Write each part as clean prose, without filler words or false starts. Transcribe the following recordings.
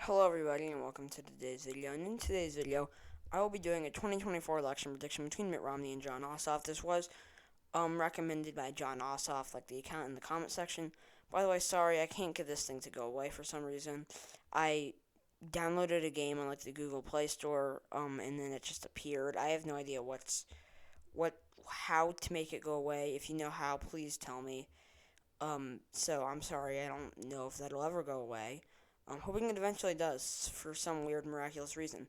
Hello everybody and welcome to today's video. And in today's video, I will be doing a 2024 election prediction between Mitt Romney and Jon Ossoff. This was recommended by Jon Ossoff, like the account in the comment section. By the way, sorry, I can't get this thing to go away for some reason. I downloaded a game on like the Google Play Store, and then it just appeared. I have no idea how to make it go away. If you know how, please tell me. So I'm sorry, I don't know if that'll ever go away. I'm hoping it eventually does for some weird, miraculous reason.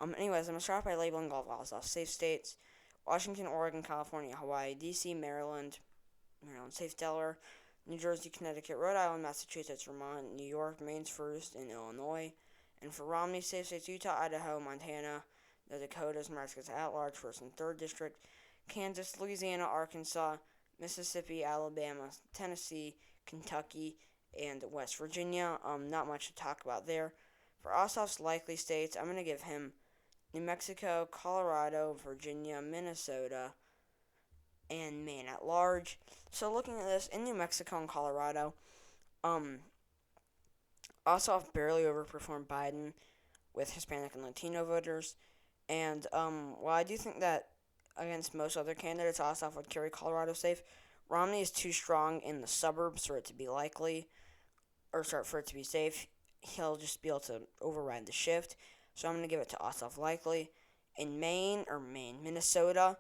Anyways, I'm going to start by labeling all of Ossoff's safe states: Washington, Oregon, California, Hawaii, D.C., Maryland, safe Delaware, New Jersey, Connecticut, Rhode Island, Massachusetts, Vermont, New York, Maine's first, and Illinois. And for Romney, safe states: Utah, Idaho, Montana, the Dakotas, Nebraska's at-large, 1st and 3rd District, Kansas, Louisiana, Arkansas, Mississippi, Alabama, Tennessee, Kentucky, and West Virginia. Not much to talk about there. For Ossoff's likely states, I'm going to give him New Mexico, Colorado, Virginia, Minnesota, and Maine at large. So looking at this, in New Mexico and Colorado, Ossoff barely overperformed Biden with Hispanic and Latino voters. And while I do think that against most other candidates, Ossoff would carry Colorado safe, Romney is too strong in the suburbs for it to be likely, for it to be safe. He'll just be able to override the shift. So I'm going to give it to Ossoff likely. In Minnesota,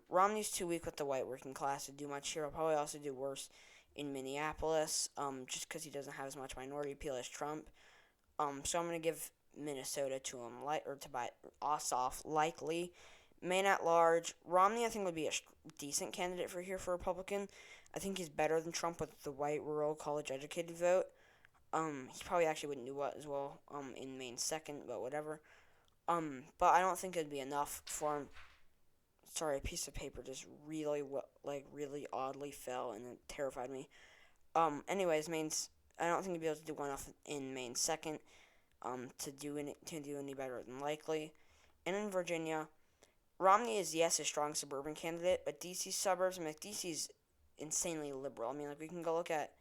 Romney's too weak with the white working class to do much here. He'll probably also do worse in Minneapolis, just because he doesn't have as much minority appeal as Trump. So I'm going to give Minnesota to him, Ossoff likely. Maine at large, Romney I think would be a decent candidate for Republican. I think he's better than Trump with the white, rural, college-educated vote. He probably actually wouldn't do in Maine second, but whatever. But I don't think it'd be enough for him. Sorry, a piece of paper just really oddly fell, and it terrified me. Anyways, I don't think he'd be able to do enough in Maine second, to do any better than likely. And in Virginia, Romney is, yes, a strong suburban candidate, but D.C. suburbs, D.C.'s insanely liberal. We can go look at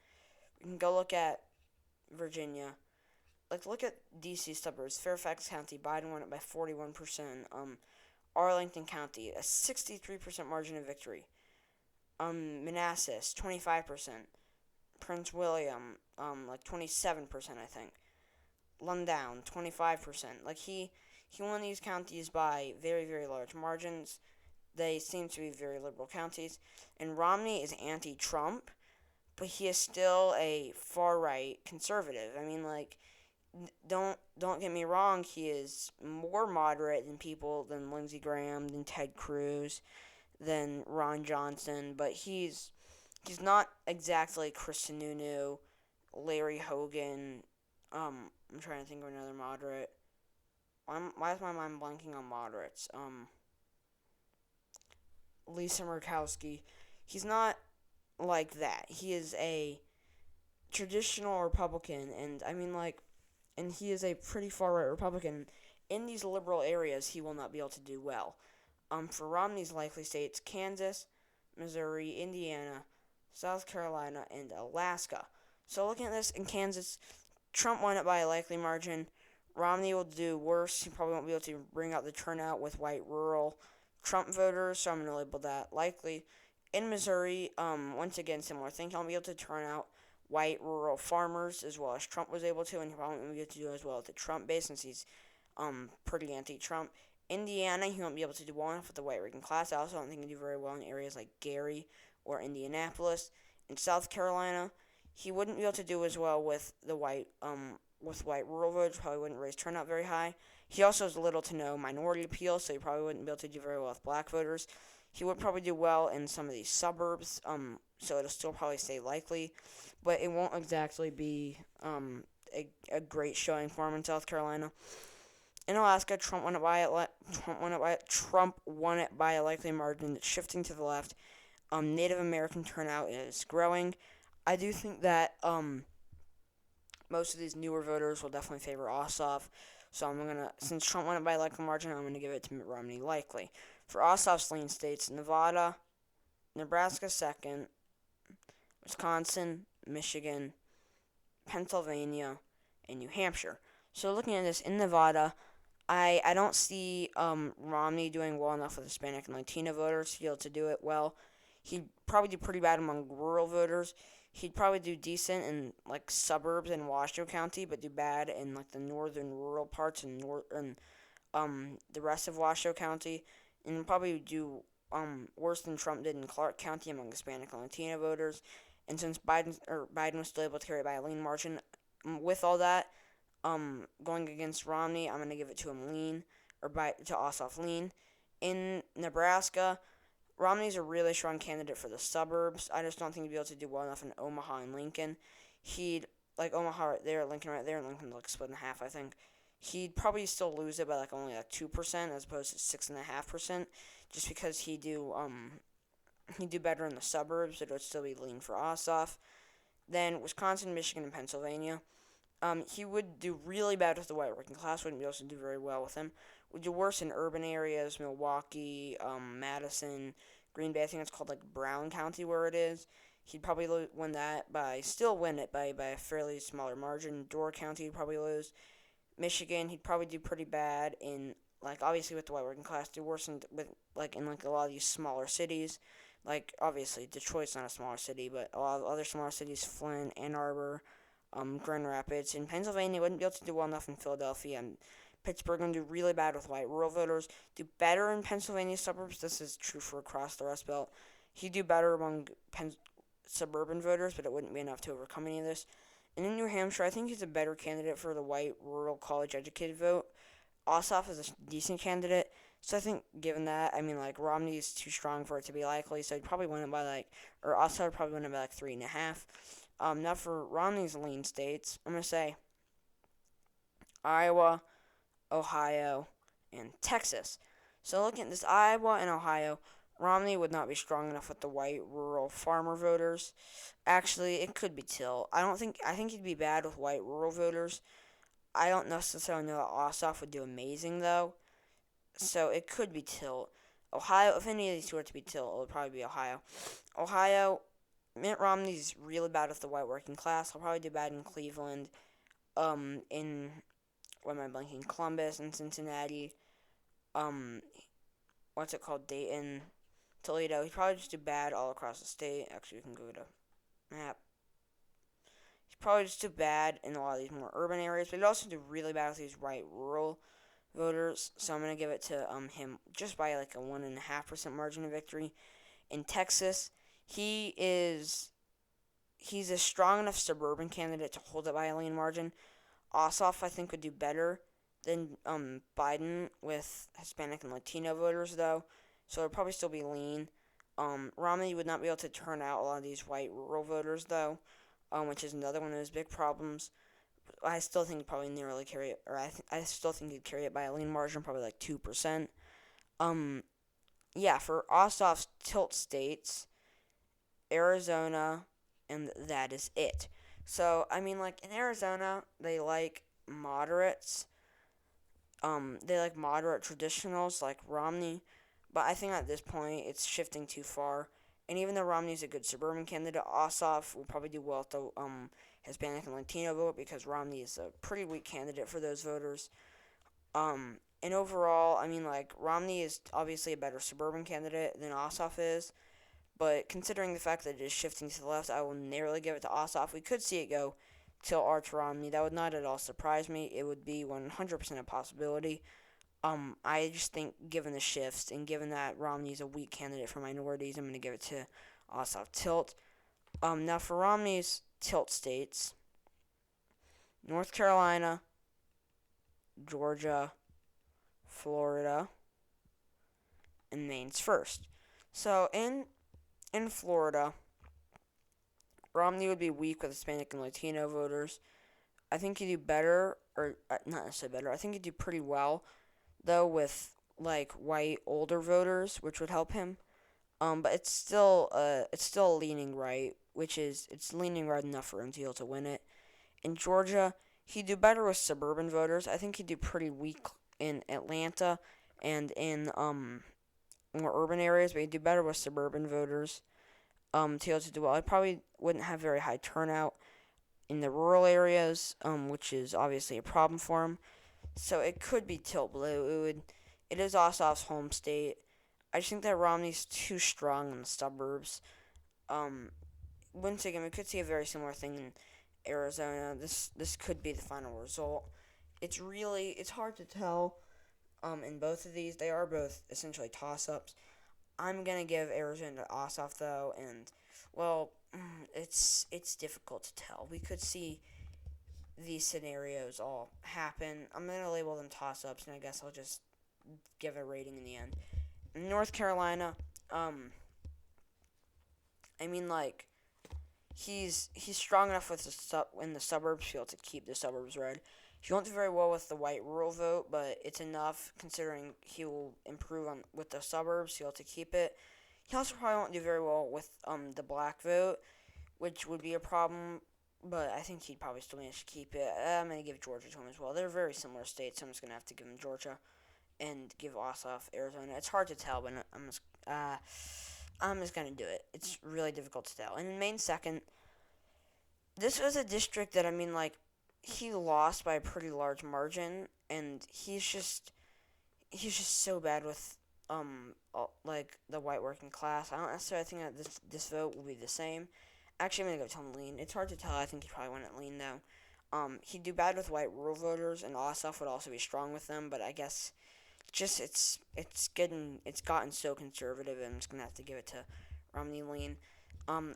Virginia. Look at D.C. suburbs. Fairfax County, Biden won it by 41%. Arlington County, a 63% margin of victory. Manassas, 25%. Prince William, 27%, I think. Loudoun, 25%. He won these counties by very, very large margins. They seem to be very liberal counties. And Romney is anti-Trump, but he is still a far-right conservative. Don't get me wrong, he is more moderate than Lindsey Graham, than Ted Cruz, than Ron Johnson, but he's not exactly Chris Sununu, Larry Hogan. I'm trying to think of another moderate. Why is my mind blanking on moderates? Lisa Murkowski. He's not like that. He is a traditional Republican, and he is a pretty far-right Republican. In these liberal areas, he will not be able to do well. For Romney's likely states, Kansas, Missouri, Indiana, South Carolina, and Alaska. So looking at this, in Kansas, Trump won it by a likely margin. Romney will do worse. He probably won't be able to bring out the turnout with white rural Trump voters, so I'm going to label that likely. In Missouri, once again, similar thing. He'll be able to turn out white rural farmers as well as Trump was able to, and he probably won't be able to do as well with the Trump base since he's pretty anti-Trump. Indiana, he won't be able to do well enough with the white working class. I also don't think he'll do very well in areas like Gary or Indianapolis. In South Carolina, he wouldn't be able to do as well with the white rural voters. Probably wouldn't raise turnout very high. He also has little to no minority appeal, so he probably wouldn't be able to do very well with black voters. He would probably do well in some of these suburbs, so it'll still probably stay likely, but it won't exactly be a great showing for him in South Carolina. In Alaska, Trump won it by a likely margin. It's shifting to the left. Native American turnout is growing. I do think that most of these newer voters will definitely favor Ossoff. So since Trump won it by a likely margin, I'm gonna give it to Mitt Romney likely. For Ossoff's lean states, Nevada, Nebraska second, Wisconsin, Michigan, Pennsylvania, and New Hampshire. So looking at this in Nevada, I don't see Romney doing well enough with Hispanic and Latino voters to be able to do it well. He'd probably do pretty bad among rural voters. He'd probably do decent in like suburbs in Washoe County, but do bad in like the northern rural parts and the rest of Washoe County, and probably do worse than Trump did in Clark County among Hispanic and Latino voters. And since Biden was still able to carry it by a lean margin, with all that, going against Romney, I'm gonna give it to him lean to Ossoff lean. In Nebraska, Romney's a really strong candidate for the suburbs. I just don't think he'd be able to do well enough in Omaha and Lincoln. He'd like Omaha right there, Lincoln right there, and Lincoln like split in half. I think he'd probably still lose it by like only like 2% as opposed to 6.5%, just because he'd do better in the suburbs. It would still be lean for Ossoff. Then Wisconsin, Michigan, and Pennsylvania. He would do really bad with the white working class. Wouldn't be able to do very well with him. Would do worse in urban areas, Milwaukee, Madison, Green Bay. I think it's called like Brown County where it is. He'd probably still win it by a fairly smaller margin. Door County he'd probably lose. Michigan he'd probably do pretty bad in like obviously with the white working class. Do worse in like a lot of these smaller cities. Like obviously Detroit's not a smaller city, but a lot of other smaller cities, Flint, Ann Arbor, Grand Rapids. In Pennsylvania, wouldn't be able to do well enough in Philadelphia. And Pittsburgh going to do really bad with white rural voters. Do better in Pennsylvania suburbs. This is true for across the Rust Belt. He'd do better among suburban voters, but it wouldn't be enough to overcome any of this. And in New Hampshire, I think he's a better candidate for the white rural college educated vote. Ossoff is a decent candidate. So I think, given that, I mean, like Romney is too strong for it to be likely. So he'd probably win it by or Ossoff would probably win it by like 3.5. Now for Romney's lean states, I'm gonna say Iowa, Ohio, and Texas. So looking at this Iowa and Ohio, Romney would not be strong enough with the white rural farmer voters. Actually, it could be Till. I think he'd be bad with white rural voters. I don't necessarily know that Ossoff would do amazing though. So it could be Till. Ohio, if any of these were to be Till, it would probably be Ohio. Ohio, Mitt Romney's really bad with the white working class. He'll probably do bad in Cleveland, in what am I blanking? Columbus and Cincinnati. What's it called? Dayton, Toledo. He'd probably just do bad all across the state. Actually, we can go to map. He'd probably just do bad in a lot of these more urban areas, but he'd also do really bad with these white rural voters. So I'm gonna give it to him just by like a 1.5% margin of victory. In Texas, he's a strong enough suburban candidate to hold it by a lean margin. Ossoff, I think, would do better than Biden with Hispanic and Latino voters, though, so it would probably still be lean. Romney would not be able to turn out a lot of these white rural voters, though, which is another one of his big problems. I still think he'd probably nearly carry it, I still think he'd carry it by a lean margin, probably like 2%. Yeah, for Ossoff's tilt states, Arizona, and that is it. So, I mean, like, in Arizona, they like moderates. They like moderate traditionals like Romney, but I think at this point it's shifting too far. And even though Romney's a good suburban candidate, Ossoff will probably do well with the Hispanic and Latino vote because Romney is a pretty weak candidate for those voters. And overall, I mean, like, Romney is obviously a better suburban candidate than Ossoff is. But considering the fact that it is shifting to the left, I will narrowly give it to Ossoff. We could see it go till Arch Romney. That would not at all surprise me. It would be 100% a possibility. I just think, given the shifts and given that Romney is a weak candidate for minorities, I'm going to give it to Ossoff tilt. Now for Romney's tilt states, North Carolina, Georgia, Florida, and Maine's first. So in Florida, Romney would be weak with Hispanic and Latino voters. I think he'd do better, or not necessarily better. I think he'd do pretty well, though, with like white older voters, which would help him. But it's still leaning right, it's leaning right enough for him to be able to win it. In Georgia, he'd do better with suburban voters. I think he'd do pretty weak in Atlanta and in more urban areas, but he'd do better with suburban voters. To be able to do well, I probably wouldn't have very high turnout. in the rural areas, which is obviously a problem for him. So it could be tilt blue. It is Ossoff's home state. I just think that Romney's too strong in the suburbs. Um, Once again, we could see a very similar thing in Arizona. This could be the final result. It's hard to tell. In both of these, they are both essentially toss ups. I'm gonna give Arizona to Ossoff though, and well, it's difficult to tell. We could see these scenarios all happen. I'm gonna label them toss ups, and I guess I'll just give a rating in the end. In North Carolina, um, I mean like he's strong enough with in the suburbs field to keep the suburbs red. He won't do very well with the white rural vote, but it's enough considering he will improve on with the suburbs field to keep it. He also probably won't do very well with the black vote, which would be a problem. But I think he'd probably still manage to keep it. I'm gonna give Georgia to him as well. They're very similar states, so I'm just gonna have to give him Georgia and give Ossoff Arizona. It's hard to tell, but I'm just gonna do it. It's really difficult to tell. And in Maine second, this was a district that he lost by a pretty large margin, and he's just so bad with like the white working class. I don't necessarily think that this vote will be the same. Actually, I'm gonna go Tom lean. It's hard to tell. I think he probably went at lean though. He'd do bad with white rural voters, and Ossoff would also be strong with them. But I guess just it's gotten so conservative, and I'm just gonna have to give it to Romney lean. Um,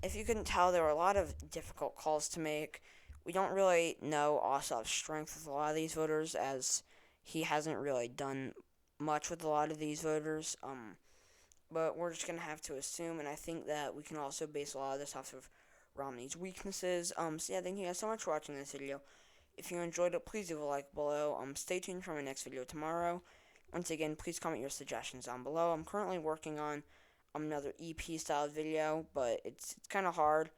if you couldn't tell, there were a lot of difficult calls to make. We don't really know Ossoff's strength with a lot of these voters, as he hasn't really done much with a lot of these voters. But we're just gonna have to assume, and I think that we can also base a lot of this off of Romney's weaknesses. So yeah, thank you guys so much for watching this video. If you enjoyed it, please leave a like below. Stay tuned for my next video tomorrow. Once again, please comment your suggestions down below. I'm currently working on another EP style video, but it's kind of hard.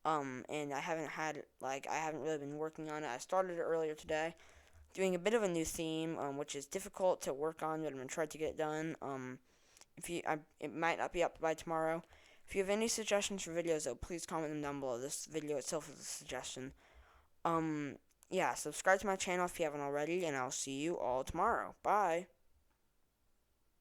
And I haven't really been working on it. I started it earlier today, doing a bit of a new theme, which is difficult to work on, but I'm gonna try to get it done. It might not be up by tomorrow. If you have any suggestions for videos, though, please comment them down below. This video itself is a suggestion. Yeah, subscribe to my channel if you haven't already, and I'll see you all tomorrow. Bye.